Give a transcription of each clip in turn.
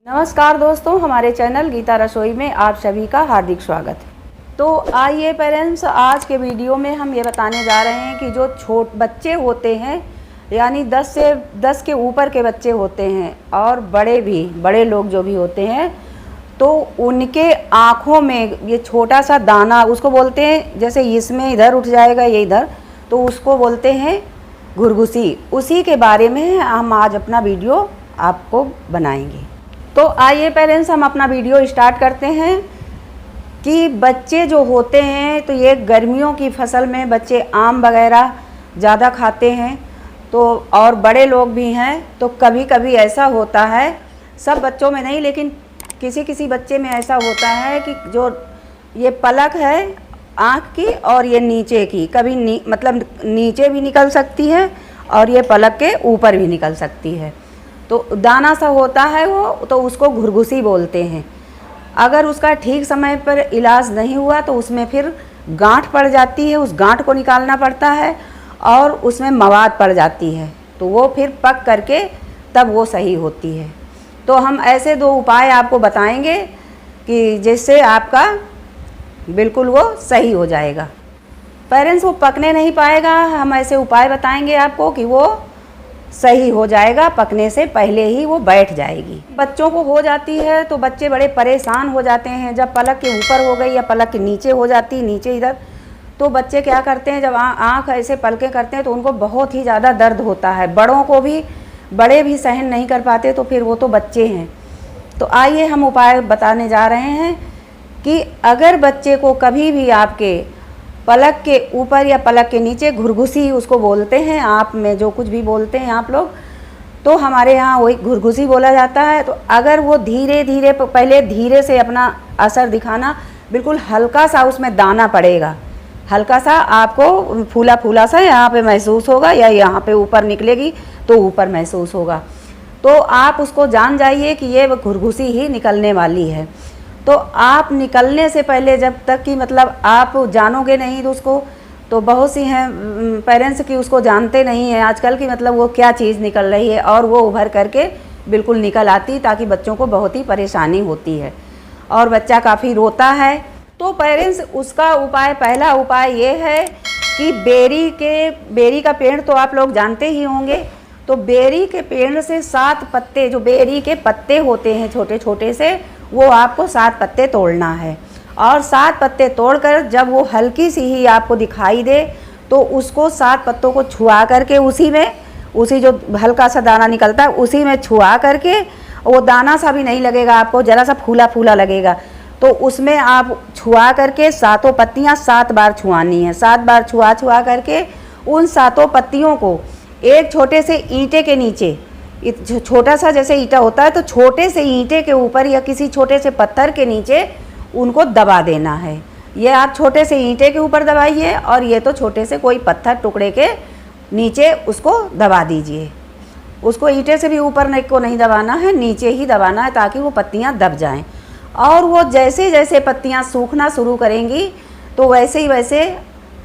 नमस्कार दोस्तों, हमारे चैनल गीता रसोई में आप सभी का हार्दिक स्वागत है। तो आइए पेरेंट्स, आज के वीडियो में हम ये बताने जा रहे हैं कि जो बच्चे होते हैं, यानी 10 के ऊपर के बच्चे होते हैं और बड़े लोग जो भी होते हैं, तो उनके आँखों में ये छोटा सा दाना, उसको बोलते हैं, जैसे इसमें इधर उठ जाएगा ये इधर, तो उसको बोलते हैं घुरघुसी। उसी के बारे में हम आज अपना वीडियो आपको बनाएंगे। तो आइए पेरेंट्स, हम अपना वीडियो स्टार्ट करते हैं कि बच्चे जो होते हैं, तो ये गर्मियों की फसल में बच्चे आम वगैरह ज़्यादा खाते हैं, तो और बड़े लोग भी हैं, तो कभी कभी ऐसा होता है, सब बच्चों में नहीं लेकिन किसी किसी बच्चे में ऐसा होता है कि जो ये पलक है आँख की और ये नीचे की, कभी मतलब नीचे भी निकल सकती है और ये पलक के ऊपर भी निकल सकती है, तो दाना सा होता है वो, तो उसको घुरघुसी बोलते हैं। अगर उसका ठीक समय पर इलाज नहीं हुआ तो उसमें फिर गांठ पड़ जाती है, उस गांठ को निकालना पड़ता है और उसमें मवाद पड़ जाती है, तो वो फिर पक करके तब वो सही होती है। तो हम ऐसे 2 उपाय आपको बताएंगे कि जिससे आपका बिल्कुल वो सही हो जाएगा। पेरेंट्स, वो पकने नहीं पाएगा, हम ऐसे उपाय बताएंगे आपको कि वो सही हो जाएगा, पकने से पहले ही वो बैठ जाएगी। बच्चों को हो जाती है तो बच्चे बड़े परेशान हो जाते हैं, जब पलक के ऊपर हो गई या पलक के नीचे हो जाती, नीचे इधर, तो बच्चे क्या करते हैं, जब आँख ऐसे पलकें करते हैं तो उनको बहुत ही ज़्यादा दर्द होता है। बड़ों को भी, बड़े भी सहन नहीं कर पाते, तो फिर वो तो बच्चे हैं। तो आइए हम उपाय बताने जा रहे हैं कि अगर बच्चे को कभी भी आपके पलक के ऊपर या पलक के नीचे, घुरघुसी उसको बोलते हैं, आप में जो कुछ भी बोलते हैं आप लोग, तो हमारे यहाँ वही घुरघुसी बोला जाता है। तो अगर वो धीरे धीरे, पहले धीरे से अपना असर दिखाना, बिल्कुल हल्का सा उसमें दाना पड़ेगा, हल्का सा आपको फूला फूला सा यहाँ पे महसूस होगा या यहाँ पे ऊपर निकलेगी तो ऊपर महसूस होगा, तो आप उसको जान जाइए कि ये घुरघुसी ही निकलने वाली है। तो आप निकलने से पहले, जब तक कि मतलब आप जानोगे नहीं तो उसको, तो बहुत सी हैं पेरेंट्स की उसको जानते नहीं हैं आजकल की, मतलब वो क्या चीज़ निकल रही है, और वो उभर करके बिल्कुल निकल आती, ताकि बच्चों को बहुत ही परेशानी होती है और बच्चा काफ़ी रोता है। तो पेरेंट्स, उसका उपाय, पहला उपाय ये है कि बेरी का पेड़ तो आप लोग जानते ही होंगे, तो बेरी के पेड़ से 7 पत्ते, जो बेरी के पत्ते होते हैं छोटे छोटे से, वो आपको 7 पत्ते तोड़ना है। और 7 पत्ते तोड़कर जब वो हल्की सी ही आपको दिखाई दे, तो उसको 7 पत्तों को छुआ करके उसी जो हल्का सा दाना निकलता है उसी में छुआ करके, वो दाना सा भी नहीं लगेगा आपको, ज़रा सा फूला फूला लगेगा, तो उसमें आप छुआ करके 7 पत्तियाँ 7 बार छुआनी है। 7 बार छुआ करके उन 7 पत्तियों को एक छोटे से ईंटे के नीचे, छोटा सा जैसे ईंटा होता है, तो छोटे से ईंटे के ऊपर या किसी छोटे से पत्थर के नीचे उनको दबा देना है। ये आप छोटे से ईंटे के ऊपर दबाइए और ये तो छोटे से कोई पत्थर टुकड़े के नीचे उसको दबा दीजिए। उसको ईंटे से भी ऊपर नहीं दबाना है, नीचे ही दबाना है, ताकि वो पत्तियां दब जाएं। और वो जैसे जैसे पत्तियां सूखना शुरू करेंगी, तो वैसे ही वैसे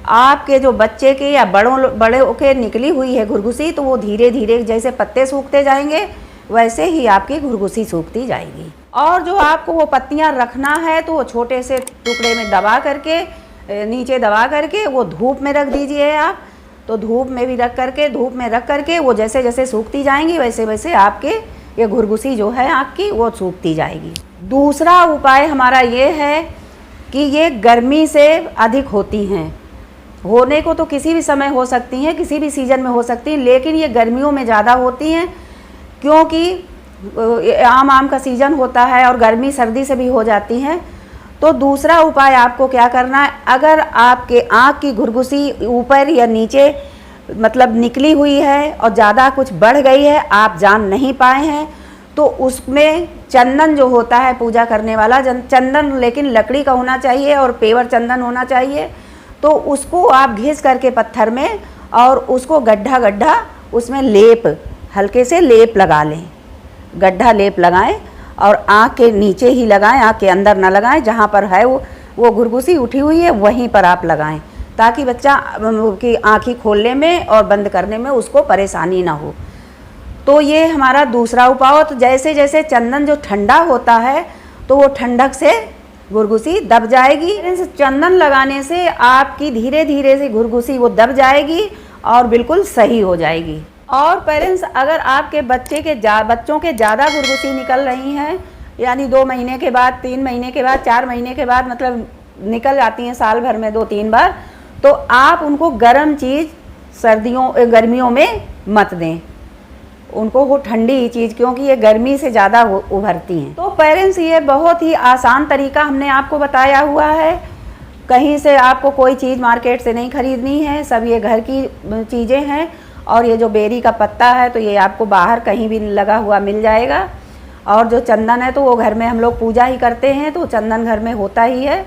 आपके जो बच्चे के या बड़े के निकली हुई है घुरघुसी, तो वो धीरे धीरे जैसे पत्ते सूखते जाएंगे वैसे ही आपकी घुरघुसी सूखती जाएगी। और जो आपको वो पत्तियां रखना है, तो वो छोटे से टुकड़े में दबा करके, नीचे दबा करके वो धूप में रख दीजिए आप। तो धूप में रख करके वो जैसे जैसे सूखती जाएंगी वैसे वैसे आपके ये घुरघुसी जो है आपकी वो सूखती जाएगी। दूसरा उपाय हमारा ये है कि ये गर्मी से अधिक होती हैं, होने को तो किसी भी समय हो सकती हैं, किसी भी सीज़न में हो सकती हैं, लेकिन ये गर्मियों में ज़्यादा होती हैं, क्योंकि आम का सीज़न होता है और गर्मी सर्दी से भी हो जाती हैं। तो दूसरा उपाय आपको क्या करना है, अगर आपके आँख की घुरघुसी ऊपर या नीचे मतलब निकली हुई है और ज़्यादा कुछ बढ़ गई है, आप जान नहीं पाए हैं, तो उसमें चंदन जो होता है पूजा करने वाला चंदन, लेकिन लकड़ी का होना चाहिए और पेवर चंदन होना चाहिए, तो उसको आप घिस करके पत्थर में, और उसको गड्ढा उसमें हल्के से लेप लगा लें, गड्ढा लेप लगाएं और आँख के नीचे ही लगाएं, आँख के अंदर ना लगाएं, जहाँ पर है वो घुरघुसी उठी हुई है वहीं पर आप लगाएं, ताकि बच्चा की आँखें खोलने में और बंद करने में उसको परेशानी ना हो। तो ये हमारा दूसरा उपाय। तो जैसे जैसे चंदन जो ठंडा होता है तो वो ठंडक से घुरघुसी दब जाएगी। चंदन लगाने से आपकी धीरे धीरे से घुरघुसी वो दब जाएगी और बिल्कुल सही हो जाएगी। और पेरेंट्स, अगर आपके बच्चों के ज़्यादा घुरघुसी निकल रही हैं, यानी 2 महीने के बाद, 3 महीने के बाद, 4 महीने के बाद, मतलब निकल जाती हैं साल भर में 2-3 बार, तो आप उनको गर्म चीज़ गर्मियों में मत दें। उनको वो ठंडी ही चीज़, क्योंकि ये गर्मी से ज़्यादा उभरती हैं। तो पेरेंट्स, ये बहुत ही आसान तरीका हमने आपको बताया हुआ है। कहीं से आपको कोई चीज़ मार्केट से नहीं खरीदनी है, सब ये घर की चीज़ें हैं। और ये जो बेरी का पत्ता है तो ये आपको बाहर कहीं भी लगा हुआ मिल जाएगा। और जो चंदन है तो वो घर में हम लोग पूजा ही करते हैं, तो चंदन घर में होता ही है।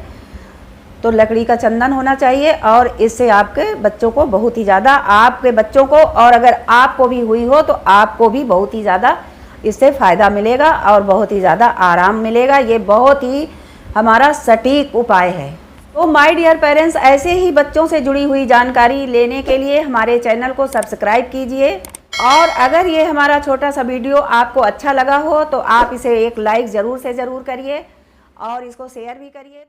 तो लकड़ी का चंदन होना चाहिए और इससे आपके बच्चों को बहुत ही ज़्यादा, आपके बच्चों को, और अगर आपको भी हुई हो तो आपको भी बहुत ही ज़्यादा इससे फ़ायदा मिलेगा और बहुत ही ज़्यादा आराम मिलेगा। ये बहुत ही हमारा सटीक उपाय है। तो माय डियर पेरेंट्स, ऐसे ही बच्चों से जुड़ी हुई जानकारी लेने के लिए हमारे चैनल को सब्सक्राइब कीजिए। और अगर ये हमारा छोटा सा वीडियो आपको अच्छा लगा हो तो आप इसे एक लाइक ज़रूर से ज़रूर करिए और इसको शेयर भी करिए।